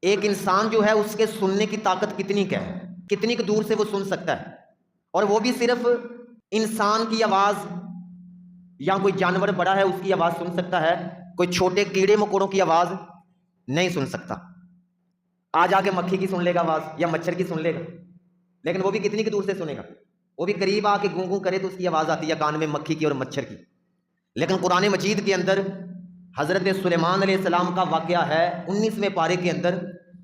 ایک انسان جو ہے اس کے سننے کی طاقت کتنی کیا ہے، کتنی کی دور سے وہ سن سکتا ہے، اور وہ بھی صرف انسان کی آواز یا کوئی جانور بڑا ہے اس کی آواز سن سکتا ہے، کوئی چھوٹے کیڑے مکوڑوں کی آواز نہیں سن سکتا۔ آج آ کے مکھی کی سن لے گا آواز یا مچھر کی سن لے گا، لیکن وہ بھی کتنی کی دور سے سنے گا، وہ بھی قریب آ کے گوں گوں کرے تو اس کی آواز آتی ہے کان میں مکھی کی اور مچھر کی۔ لیکن قرآن مجید کے اندر حضرت سلیمان علیہ السلام کا واقعہ ہے، 19ویں پارے کے اندر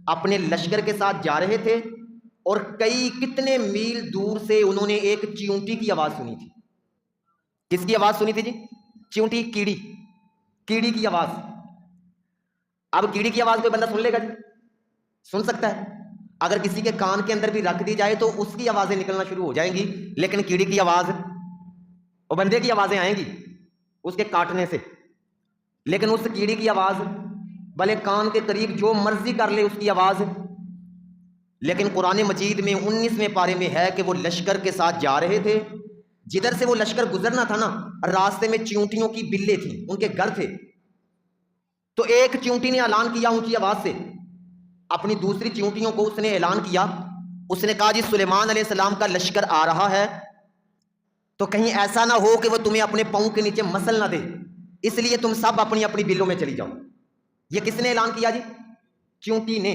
اپنے لشکر کے ساتھ جا رہے تھے اور کتنے میل دور سے انہوں نے ایک چیونٹی کی آواز سنی تھی۔ کس کی آواز سنی تھی جی؟ چیونٹی، کیڑی کی آواز۔ اب کیڑی کی آواز کوئی بندہ سن لے گا جی؟ سن سکتا ہے؟ اگر کسی کے کان کے اندر بھی رکھ دی جائے تو اس کی آوازیں نکلنا شروع ہو جائیں گی، لیکن کیڑی کی آواز اور بندے کی آوازیں آئیں گی اس کے کاٹنے سے، لیکن اس کیڑی کی آواز بھلے کان کے قریب جو مرضی کر لے اس کی آواز۔ لیکن قرآن مجید میں 19ویں پارے میں ہے کہ وہ لشکر کے ساتھ جا رہے تھے، جدھر سے وہ لشکر گزرنا تھا نا، راستے میں چیونٹیوں کی بلیں تھیں، ان کے گھر تھے، تو ایک چیونٹی نے اعلان کیا اونچی آواز سے، اپنی دوسری چیونٹیوں کو اس نے اعلان کیا، اس نے کہا جی سلیمان علیہ السلام کا لشکر آ رہا ہے، تو کہیں ایسا نہ ہو کہ وہ تمہیں اپنے پاؤں کے نیچے مسل نہ دے، اس لیے تم سب اپنی اپنی بلوں میں چلی جاؤ۔ یہ کس نے اعلان کیا جی؟ چیونٹی نے۔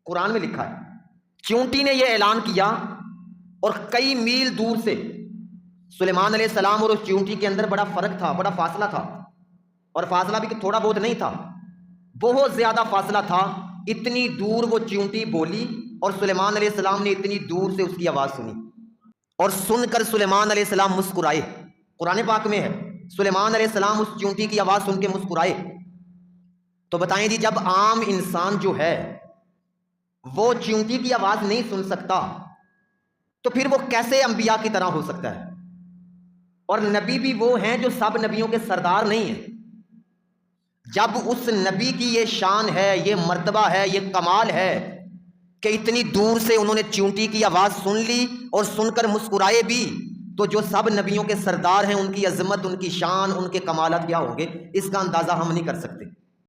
قرآن میں لکھا ہے چیونٹی نے یہ اعلان کیا، اور کئی میل دور سے سلیمان علیہ السلام اور اس چیونٹی کے اندر بڑا فرق تھا، بڑا فاصلہ تھا، اور فاصلہ بھی تھوڑا بہت نہیں تھا، بہت زیادہ فاصلہ تھا۔ اتنی دور وہ چیونٹی بولی اور سلیمان علیہ السلام نے اتنی دور سے اس کی آواز سنی، اور سن کر سلیمان علیہ السلام مسکرائے۔ قرآن پاک میں ہے سلیمان علیہ السلام اس چیونٹی کی آواز سن کے مسکرائے۔ تو بتائیں جی جب عام انسان جو ہے وہ چیونٹی کی آواز نہیں سن سکتا تو پھر وہ کیسے انبیاء کی طرح ہو سکتا ہے؟ اور نبی بھی وہ ہیں جو سب نبیوں کے سردار نہیں ہیں۔ جب اس نبی کی یہ شان ہے، یہ مرتبہ ہے، یہ کمال ہے کہ اتنی دور سے انہوں نے چیونٹی کی آواز سن لی اور سن کر مسکرائے بھی، تو جو سب نبیوں کے سردار ہیں ان کی عظمت، ان کی شان، ان کے کمالات کیا ہوں گے، اس کا اندازہ ہم نہیں کر سکتے۔